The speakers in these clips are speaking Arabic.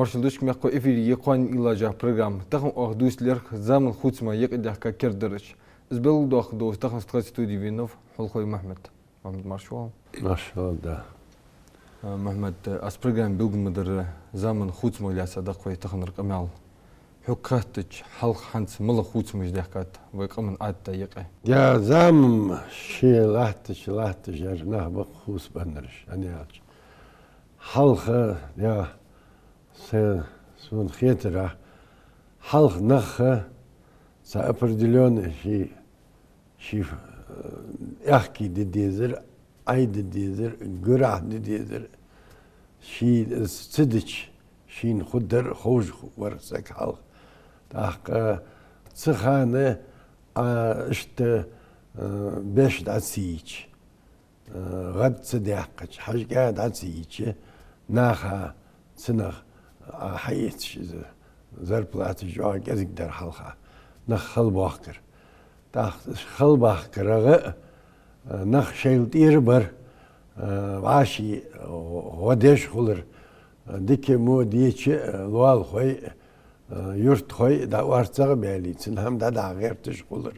Marshall'dış mekko efiri yekwan ilaca program. Takım ahdusler zaman xutsma yek idahka kerderich. İzbel doq do takım stkaz studi vinov Hulkoy Mehmet. Mehmet Marshall. Marshall da. Mehmet as program bilgin mıdır zaman xutsma ilasa da koy takım rqamal. Hukatich halq hans mıl xutsma idahkat ve qamın atta yek. Ya zaman lahtiş yer bak xus banırış. Hani aç. Halqa ya son хитра halq nahı sa определенный şey ahki dediğidir, ay dediğidir, gürah dediğidir. Şey sıdıç, şeyin xudder hoş varsak halq. Tahka sıxanı işte beş dasiç. غد صديقك حاجة دعسيتش ناخا سنخ حيتش زر بلات جوا جزك در حلقة نخ خل باكر تاخ خل باكر نخ شيل تيربر واشي وديش خلر ديك مو ديتش لوال خوي يرت خوي دا وارتزغ بالي تن هم دا غيرتش خلر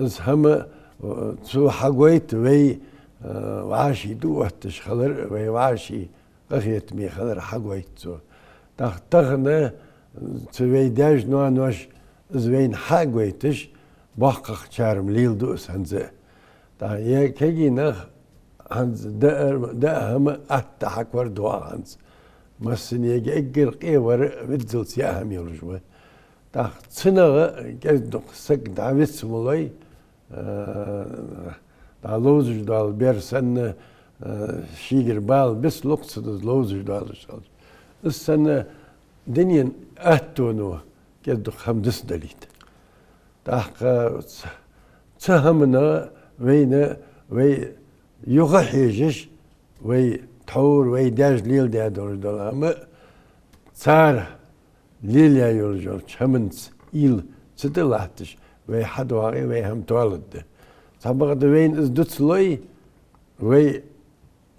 از هم تو حقويت وي وعاشي دوتش خلر وي وعاشي أخيت مي خلر حقويت تو تغنى توي داج نوش زوين حقويتش بحقق شارم ليل دوس هنزه تا يكيجي نخ هنز دا هم أحت حكور دوا هنز مسن يجي إجر قيور بدل سياهم يلجوا تا سنة جد سك دعوت سمولي da lozic dal ber sen şiir bal bis luqsız lozic dal şal. Sen denyen ahtonu geduk hamdis dalit. Tahqa tsahamna veyne ve yughhijish ve taur ve daj lil da dor dalama tsar lilya yolcol çamınç il çıdılatış ve hadwari ve hem tuvaldı. Sabah da veyn iz dutsloy ve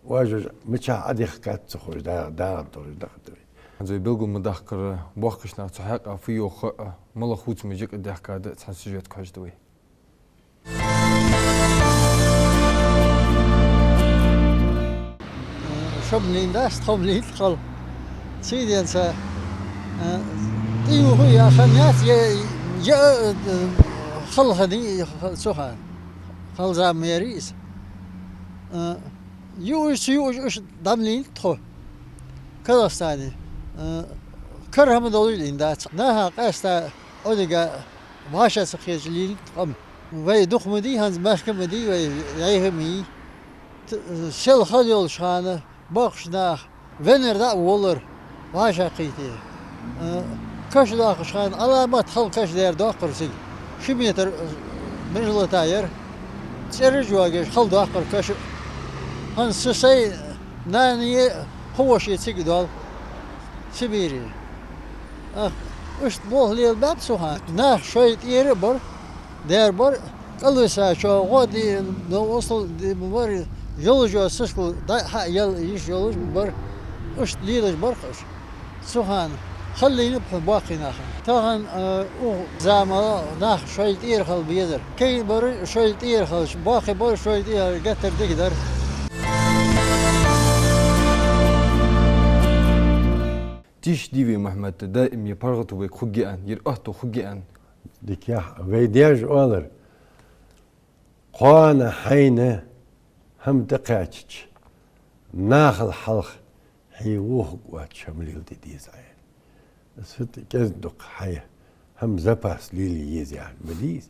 wajj mecha adikh kat tsoy da. زي بيلقوا مدخكر بوقشنا تحقق فيه ملا خوت مجيك الدحكة تحسجت كهجدوي شبني داس خبلي خل سيدي انت ايوه هو عشان ناس جاء خل هذه سوها خل زاميريس يوش دملين تخو كذا استادي كرهم دولين دات نها قاستا اودغا واشا سخيجلين قم وي دخمدي هنز ماشكمدي وي يهمي شل خليل شانه باخشنا وينر دا وولر واشا قيتي كاش دا خشان علامات خل كاش دير دا قرسي شميتر مجلة تاير ترجواجش خل دا قر كاش هنس سي ناني هو شي تيجي دال سبيري وش بوه ليل باب سوها ناخ شوية يري بر دير بر قالوا سا شو غادي لو وصل دي بر يلجو سسكو دا يل يش يلج بر وش ليلج برقش سوهان خليني باقي ناخن تاهن او زعما ناخ شوية ير خل بيدر كي بر شوية ير خل باقي بر شوية ير قتر دقدر تيش ديفي محمد دائم يبرغتو ويخجئن يرأهتو خجئن ديكيا ويدياج أولر قوانا حينه هم دقاتش ناخل حلق حيوه قوات شمليل دي زعين ست كزدق حيا هم زباس ليلي يزيان مليس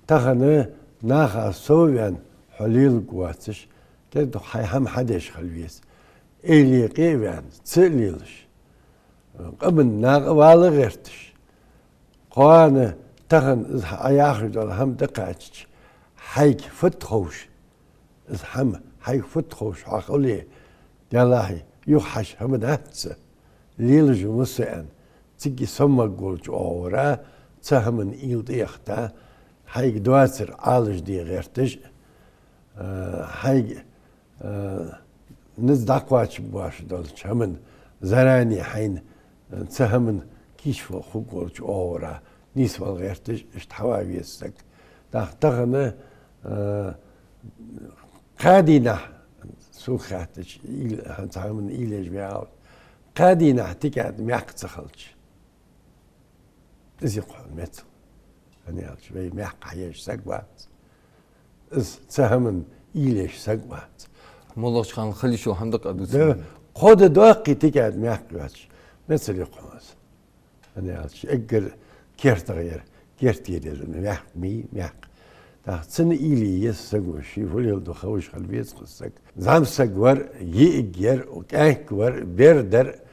تاخنا ناخل سويان حليل قواتش كزدق حيا هم حدش خلويس إلي قيوان تسليلش قبل ناق والغيرتش قوانا تخن أياخر دول هم دقاتش حيك فتخوش إذ هم حيك فتخوش عقلي يلاهي يوحش هم دهتس ليلج مسئن تيجي سما قولج أورا تهمن إيل ديختا حيك دواتر عالج دي غيرتش حيك نزدقواش باش دلش همن زراني حين تهمن كيش وخوكورج أورا نيس والغيرتش اشتحواوي السك تغنى قادينا سوخاتش هنتعمل إيليج بيعاود قادينا تقعد مياق تخلش إزي قول متر أنا قالش بي مياق حياش سقبات إز تهمن إيليج سقبات مولغش خان خلي شو حمدك أدوس خود دواقي تقعد مياق باتش مثل يقول أنا قالش أقر كير تغير كير تيريز مياق مياق تحسن إيلي يسقو شي فوليل دو خوش خلبيت قصك زام سقور يئجر وكأنكور بيردر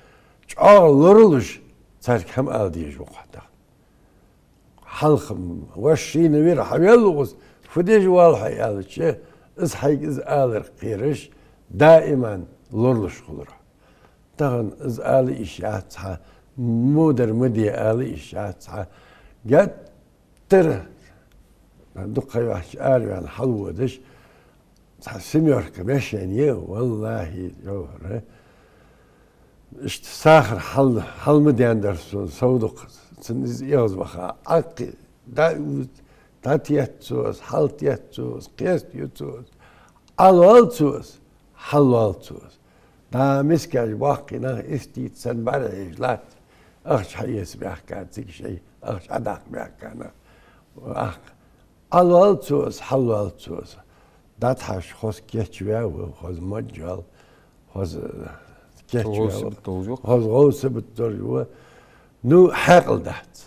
çağırırılış terkem eldiyiz وقتا حلقم وشين وير حوالوس فديج والحي قالش از حيج از آلر قيرش دائما لورلش خلرا تغن از آل إشاعتها مودر مدي آل إشاعتها جد تر دقي وحش آلوان حلودش سميور كمشانيه والله جوهره İşte sahir hal mı dendersin savduk siz yaz baka akı da tiyatçuz hal tiyatçuz qiyas tiyatçuz alçuz halçuz da miskaj bakina istit sen barajlat ax hayes behkat şey ax adak behkana ax alçuz halçuz da taş xos geçve xos majal xos هذا غوص بالترجمة نو حاقل دات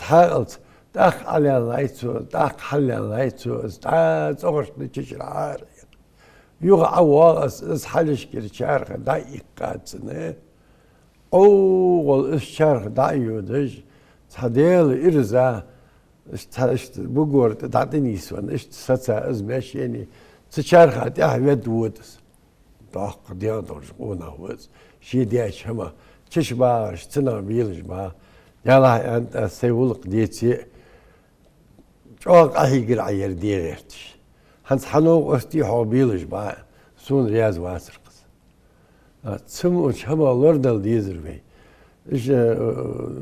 حاقلت داخ على اللايتو داخ على اللايتو تا تغش نتشر عار يوغ عواص اس حلش كير شارخ دايق قاتسنه او غل اس شارخ دايودش تديل ارزا است بوغور داتنيسون است ساتsa از ماشيني تشارخ داه ودودس داخ ديادرج اونا وز شي دياش هما تشبار تنا بيلج با يلا انت سيولق ديتي جوق اهيجر عير ديرتش هانس حنو استي هو بيلج با سون رياز واسرقس تسم وش هما لوردل ديزر بي ايش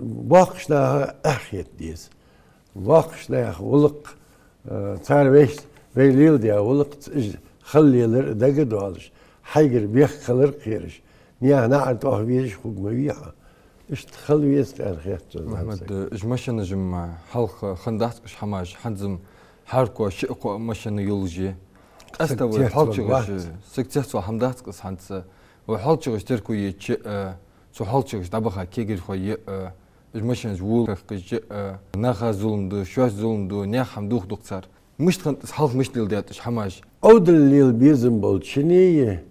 باقشنا اخيت ديز باقشنا ولق تار ويش ويليل ديا ولق خليلر دغدوالش حيجر بيخ خلر قيرش نيا نعرف أهويش خوج مبيعة إيش تخلي يستأر خيرت محمد إجمشنا نجمع حلق خندات إش حماش حنزم حركوا شقوا مشنا يولجي أستوى حلقش سكتة سو حمدات قص حنس وحلقش تركوا يتش سو حلقش دبخة كيجر خوي إجمشنا جول كج نخا ظلم دو شوش ظلم دو نيا حمدوخ دكتور مش تخنت حلق مش ديال إش حماش أودل اللي بيزم بالشنية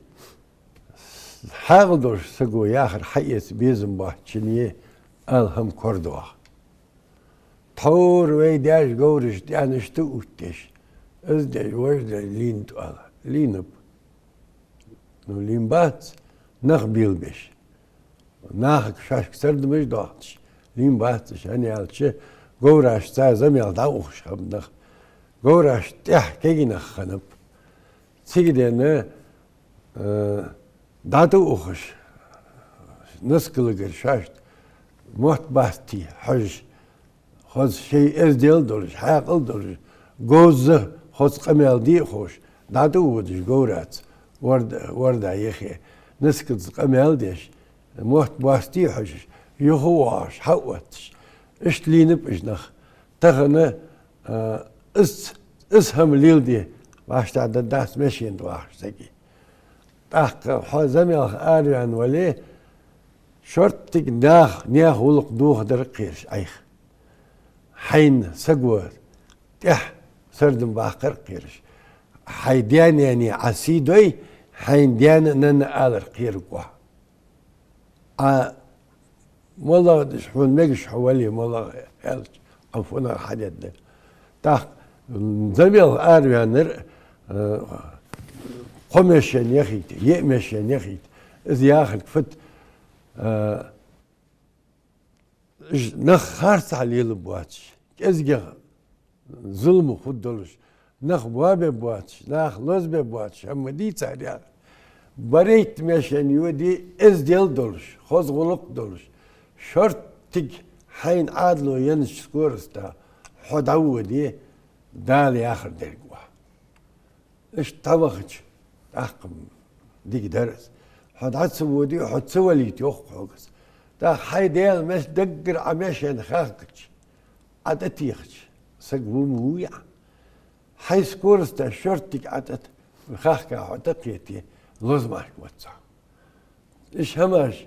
حاضر سقو ياخر حيس بيزم بحشنية ألهم كردوا طور ويداش قورش ديانش تقوتش ازداش وجد لين تقال لينب نو لين بات نخ بيلبش ناخك شاش كسرد مش دواتش لين باتش أنا يالش قوراش تازم يالداوخش هم نخ قوراش تح كي نخ خنب سيدنا دادو أخش نسكل قرشاشت موت باستي حج خذ شيء إزديل دولش حاقل دولش جوز خذ قميل دي خوش دادو ودش قورات ورد يخي نسكل قميل ديش موت باستي حج يخواش حوتش اشتلينب اشنخ تغنى اسهم ليل دي واش تعد الداس ماشيين واش سكي تاخ حزمي آريان وليه شرطك داخ نياخ ولق دوخ در قيرش ايخ حين سقوة تح سردم باقر قيرش حيديان يعني عسيدوي حين ديان نن آلر قيرقوا والله شحون ميقش حوالي والله يالش عفونا حدد ده تاخ زميل آريان قمشان يخيت يأمشان يخيت إذ ياخد فت نخ خارس على البواتش إذ ظلم خدلش نخ بواب بواتش نخ لوز بواتش أما دي تعريا بريت مشان يودي ازديل دولش خوز غلق دولش شرطك حين عادلو ينش سكورستا حد عودي دالي آخر دلقوا إيش طبخش أحكم ديك درس حد عدسودي حد سوليت يوخ حوكس دا حي ديال مش دقر عمشان خاكش عدتيخش سقبو مويع حي سكورستا شرطك عدت خاكا عدتيتي لازمش واتسع إيش هماش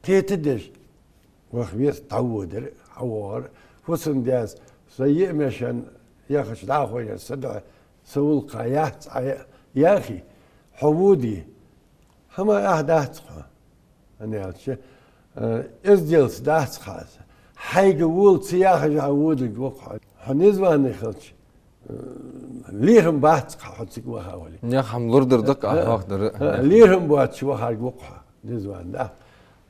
تيتدش وخبيس تعود عوار فسن دياس سيء مشان ياخش دعوة يصدع سول قايات يا أخي حودي هما أحداث أنا أقول إزديلس داس خاص حي قول سياحة جعود الوقع حنزوا نخلش ليهم بات حتسك وهاولي يا خم لوردر دق أخدر ليهم بات شو هالوقع نزوا ده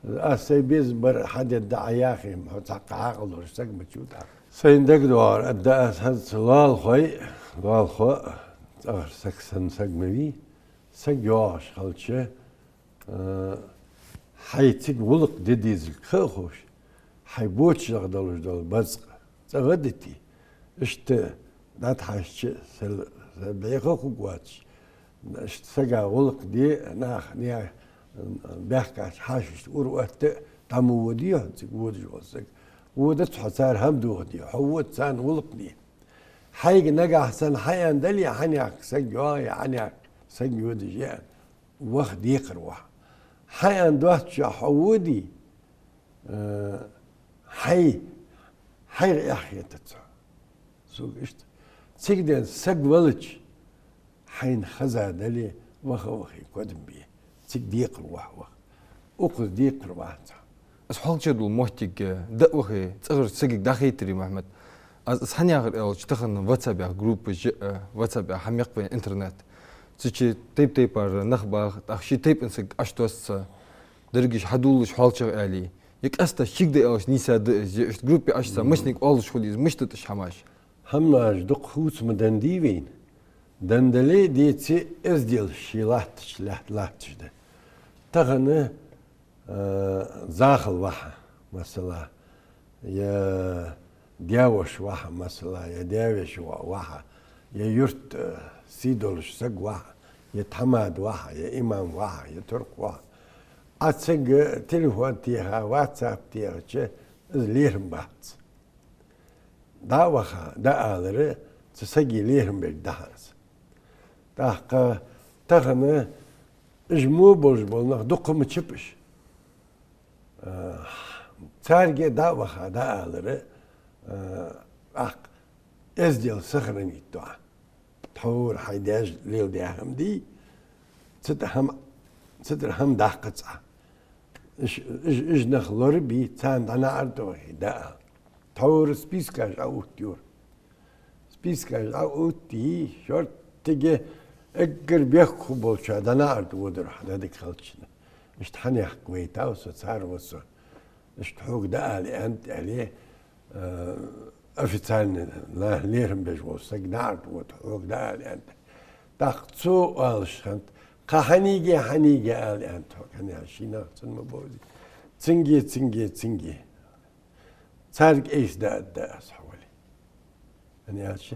السيبيز بر حد يدعي يا أخي حتسق عقل ورشتك بتشوتها سيندك دوار الدأس هذا سلال خو أغر سكسن سجمي سجاش خلشه حيتك ولق ديديز الخوش حيبوتش يغدلوش دول بزق تغدتي اشت دات حاش سل بيخو قواتش اشت سجا ولق دي ناخ نيا بيحكاش حاشش وروت تموديه تقودش وسك ودت حسار هم دودي حوت سان ولق دي حيق نجح سن حيان دلي حنياك سجوا يعني سجوا دي جان واخد يقروه حيان دوت حودي حي يا أخي تتسع سوق إشت سجدن سج ولج حين خزا دلي وخي قدم بيه سج يقروه أقصد يقروه أس حال جدول محتاج دقوخي تصغر سجق داخيتري محمد أس حنيا غير تخن واتساب يا جروب واتساب يا حميق في الإنترنت تشي تيب نخبة أخشي تيب إنسك أشتوس درجش حدولش حال شغ علي يك أستا شيك دي أوش نيسا دي جروب أشتا مشنك أولش خليز مش تتش حماش هماش دق خوت مدن ديوين دندلي ديتي ازديل شي لاتش ده تغنى زاخل واحد مثلا يا دياوش واحد مثلا يا دياوش واحد يا يرت سيدولش سق واحد يا تحماد واحد يا إمام واحد يا ترك واحد أتسق تليفون تيها واتساب تيها شيء ليهم بعض دا واحد دا أدري تسقي ليهم بالدهس دا تغنى جمو بولنا دقم تشبش تارجي دا واحد دا أدري ازديل سخرني توع تحور حيداج ليل دي هم دي ستر هم دا قطعة إج نخلور بي تان أنا أردوه دا تحور سبيسكاج أو تيور سبيسكاج أو تي شرط تيجي اقر بيخو بولشا دا أنا أردوه درح دا ديك خلتشنا إش تحني حكويتا وسو تسار وسو إش تحوق دا ألي أنت عليه أفتان لا ليرم بجوز سجنارد وتحوق دا ألي أنت تاختصو ألشخنت حنيجي ألي أنت كان يعشينا سنما بودي تنجي تارك إيش دا أصحولي أنا يعشي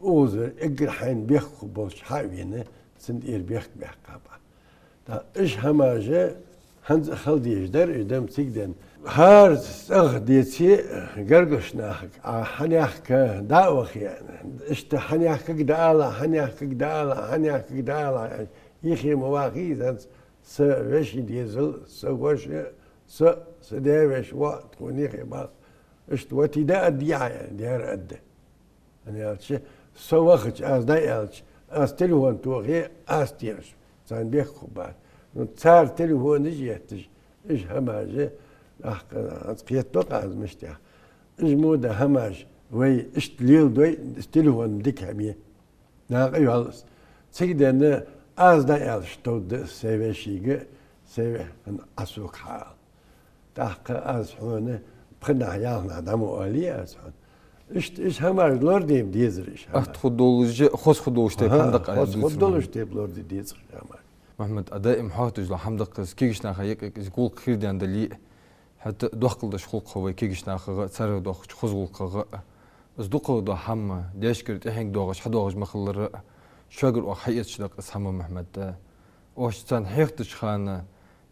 أوزر إقر حين بيخو بولش حاوينه سند إير بيحقابا دا إيش هماجة هنز خلدي يجدر إدام تيجدن هار أخديتي قرقشنا حنيحك داوخي إشت حنيحك دالا يخي مواقي ذات سويش ديزل سويش سداوش وقت ونيخي باق إشت واتي دا الدياية ديار أده أنا يالش سوخش أز دا يالش أز تليفون توغي أز تيرش سان بيخو بعد نتسار تليفون يجيتش إيش هماجة قيت توقع از مشتاق إجمودا هماج وي اشتليل دوي تليفون ديك همية ناقي والس سيدنا از دا يالش تود سيفي شيغ سيفي أسوق حال تحق از حونه بخنا حيالنا دمو أولي از حون إيش هماج لورديم ديزرش خدولش تيب هندق خدولش تيب لوردي ديزر هماج محمد أداء محاطج لحمدق كيجش ناخ يك يقول خير ديان دلي حتى دوخل دش خلق هو كيجش ناخ سر دوخ خزول قغ أصدقه دو حم ديشكر تحين دوغش حدوغش مخلر شاغر وحيت شدق اسحم محمد وش تان حيختش خان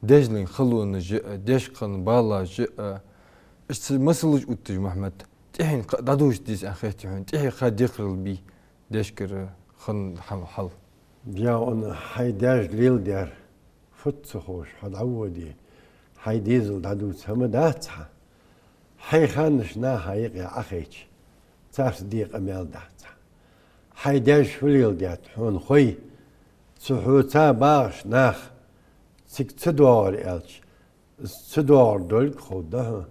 دجلين خلون ديشقن بالا ج اش مسلج وتج محمد تحين دادوش ديس اخيتي هون تحي خاد يخرل بي ديشكر خن حل يا أنا حيداج ليل دار فتسخوش حد عودي حيديزل دادوس هم داتها حي خانش ناها يقع أخيتش تاس ديق أميال داتها حيداج فليل دات حون خوي سحوتا باش ناخ سيك تدور إلش تدور دولك خودها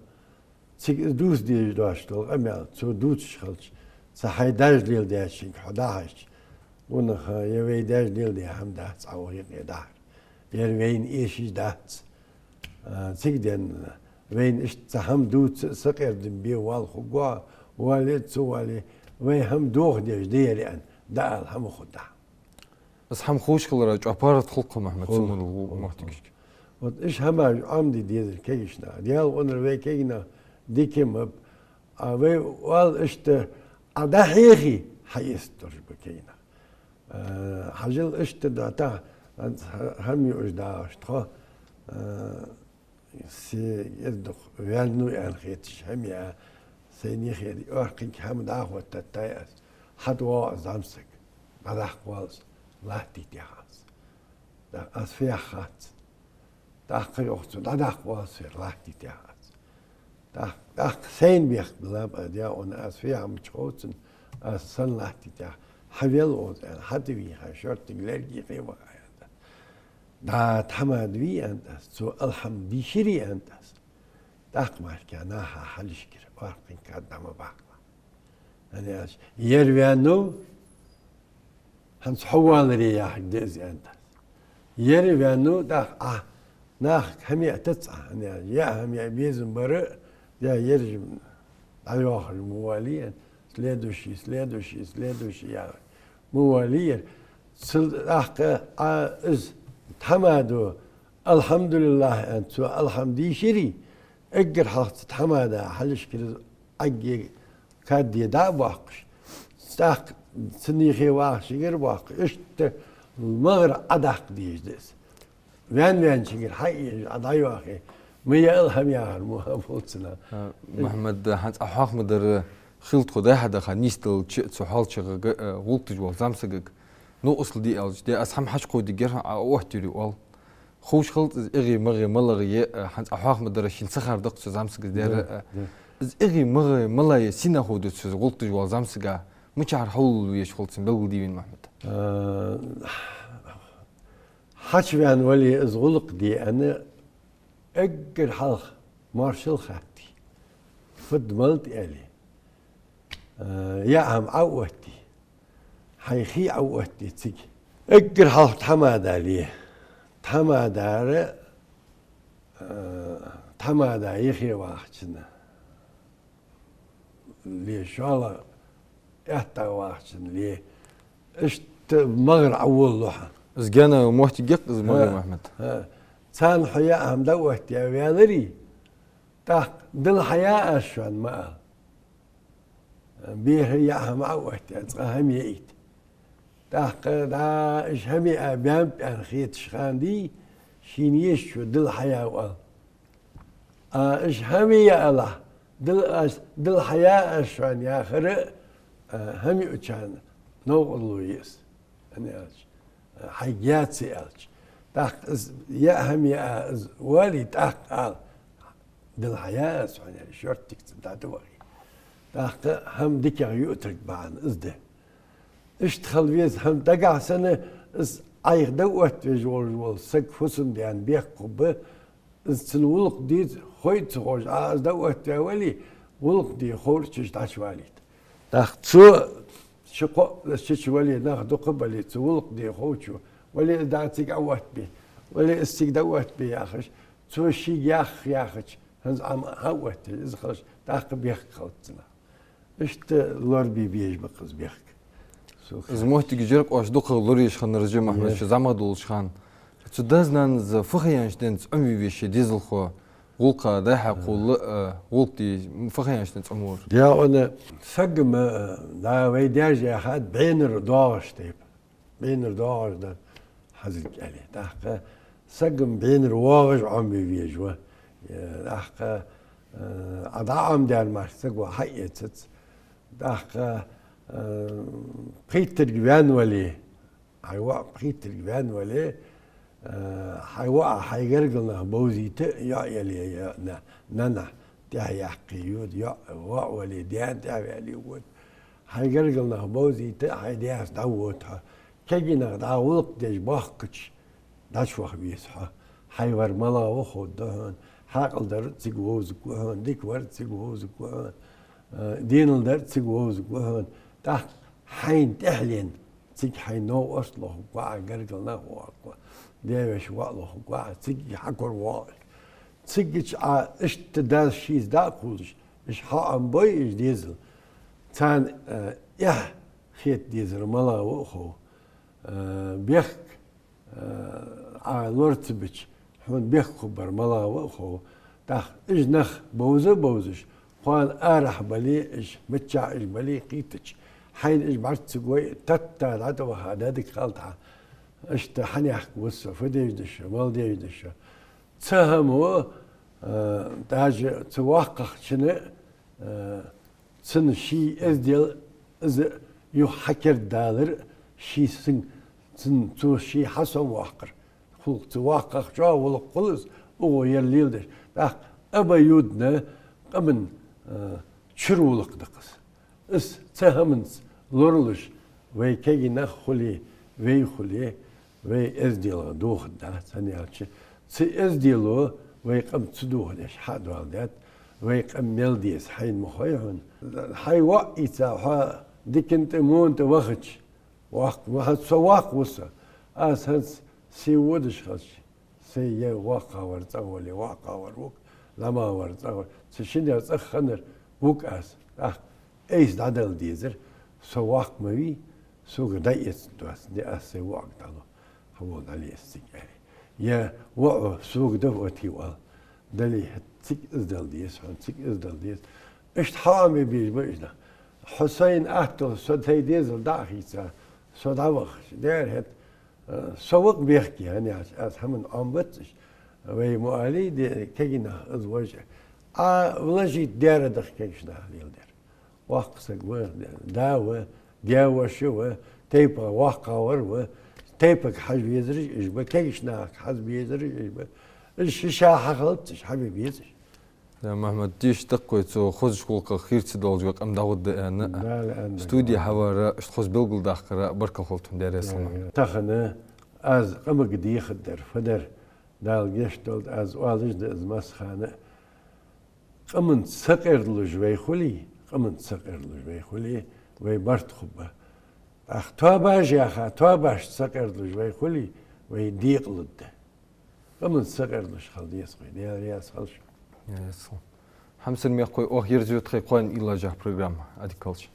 سيك دوس ديج داش دول أميال تو دوتش خلش سحيداج ليل دات شيك حداهش ونخ يوي داج ليل دي هم دات أو يقدر يروين إيش دات تقدن وين إيش تهم دوت سقر دم بيه والخقوا والد والي وين هم دوخ ديش ديري أن دال هم خدا بس هم خوش خلرج أبارت خلق محمد سمون ومحتكش وإيش هم عمدي ديز كيشنا ديال ونر وي كينا ديكم أب وي وال إشت أدحيخي حيستر بكينا حجل إشت داتا هم يوجداش تخا سي يدخ ويالنو يعني خيتش هم يا سيني خيري أحكي هم داخل تتايس حدوا زامسك بدح قواز لاتي تيهاز دا أسفيا خات داخل أختو دا قواز في لاتي تيهاز دا سين بيخ بلاب أديا ونا أسفيا عم تشوتن أسن لاتي تيها حبيل أوز يعني حد بيها شرط غير في وقايا دا تحمد وي أنتس سو الحمد شري أنتس داقماش كاناها حلش كر وارقين كادام باقلا يعني اش يروانو هنس حوال رياح ديز أنتس يروانو داق ناخ همي أتسع يعني يا همي بيزن برق يا يرجم على الموالين سليدوشي يعني موالين سل از تحمادو الحمد لله أنتو الحمد شري اقر حلقة تحمادا حلش كده اجي كادي دا واقش استاق سنيخي واقش غير واقش اشت المغر اداق ديش ديس وين شجر حي اداي واقي ميا الهم يا المهفوتنا محمد حنس أحاق مدر خلط خدا حدا خنيستل تشو حال شغ غلطج والزامسق نو أصل دي ألج دي أسحم حش قودي جرها أوحتري وال خوش خلط إز إغي مغي ملغي حنس أحاق مدر شين سخر دقت زامسق دير إز إغي مغي ملاي سينا خودت شو غلطج والزامسق مشعر حول ويش خلط سنبل دي من محمد حش بان ولي إز غلق دي أنا أجر حلق مارشل خاتي فد ملت إلي يا عم عوتي حيخي عوتي تيجي اقر حلق تحمادا ليه تحمادا تحمادا يخي واحدنا ليه شو الله احتا واحدنا ليه اشت مغر اول لوحة إز جانا موحتي جق إز مغي محمد تان حياة هم دوحتي يا ويالري تاق دل حياة أشوان ما بيه يا هم عوتي هم يأيت تاق دا إيش همي أبيان بأن خيت شخان دي شينيش شو دل حياة وال إيش همي يا الله دل حياة أشوان يا خرق همي أتشان نو الله يس أنا حياتي ألش تاق يا هم يا والي تاق قال دل حياة أشوان يعني شرطك تدعوي تاق هم ديكا يؤترك بعن إزده اشتغل فيز هم دقع سنة إز أيغ دوت وجول سك فسن ديان بيخ قبة إز تنولق ديز خويت خوش إز دوت ولي ولق دي خورتش تعشواليت تاق تسو شقو شوالي ناخدو قبلي تولق دي خوتشو ولي دعتك أوت بي ولي استيك دوت بي ياخش تسو شي ياخش هنز عم هوت إز خلش تاق بيخ خوتنا اشت لوربي بيج بقز بيخ إز موحتي جيرك واش دوق لوريش خان رجيم محمد شو زعما دولش خان تدازنا ز فخيانشتنس أمي بيش ديزل خو غلقة ده حقول غلقتي فخيانشتنس أمور يا أنا سجم دا ويداج أحد بين الرداش تيب بين الرداش ده حزق عليه ده سجم بين الرواج عمي بيجوا ده أدعم دار ما سجوا حقيقة ده بقيت الجبان ولي حيوقع بقيت الجبان ولي حيوقع حيقرقلنا بوزي يا يلي يا نانا تاع يحقيود يا ولي ديان تاع يليود حيقرقلنا بوزي تاع حيدياس دعوتها كجينا دعوت ديش باخكش داش وخ بيسها حيور ملا وخود دهن حاقل درت سيجوز كوهن ديك ورد سيجوز كوهن دينل درت سيجوز كوهن تحت حين تحلين تيك حين نو أصله وقع قرقلنا وقع ديش وقله وقع تيك حكر واقع تيجي اشت داز شيز دا كولش اش حقن بوي اش ديزل تان خيت ديزل ملا وخو بيخ لورتبش حون بيخ خبر ملا وخو تاخ اش نخ بوزش خوان ارح بلي اش متشع اش بلي قيتش حين اش بعرت سقوي تتا العدو هذيك خالتها اش تحنيح وسه فديش دش مال ديش دش تساهموا تاج توقع شنو سن شي ازديل از يحكر دالر شي سن تو شي حسن واقر خلق توقع جا ولا قلص او يليل ده ابا يودنا قمن شرولق دقس اس تهمنس لورلش وي كي نخلي وي خلي وي ازديل دوخ ده ثانياتش سي ازديلو ويقم تدوه ليش حد والدات ويقم ميلديس حين مخيهن حي وقيتا ديك انت مو انت وقتش وقت سواق وسا هس سي ودش خش سي واقع ورتاولي واقع وروك لما ورتاول سشني اسخنر بوك ايس عدل ديزر سواق موي سوق دايس دوس دي اس واق دالو هو عليه استقالي يا وقع سوق دفوتي وال دلي تيك ازدل ديس تيك ازدل ديس اشت حامي بيج بيجنا حسين اهتو سود هي ديزل داخيسا سود عوخ دير هت سوق بيحكي يعني از همن امبتش وي مؤالي دي كينا ازوجه ولجي دير دخكيشنا ليل دير واقسك داوه دياوه شو تيبا واقع ورو تيبك حاج بيزرج إجبا كيشناك حاج بيزرج إجبا الشيشة حقلتش حبيبي يزرج يا محمد تيش تقوي تو خوز شكولك خير تدولج وق أم داود أنا استوديو حوار خوز بلغل داخل بركة خلتهم دير اسمه تخنا از قمق دي خدر فدر دال جيش دولت از والج از مسخانة قمن سقر لجوي خلي قمن سقر لجوي خلي وي برت خبه تو باش يا أخي تو باش سكر لجوي خلي ويديق لده قمن سكر لش خلدي يسقي ديال رياس خلش يا يسقي حمسن ميقوي أو يرجو تخي قوان إلا جاه برنامج أديكالش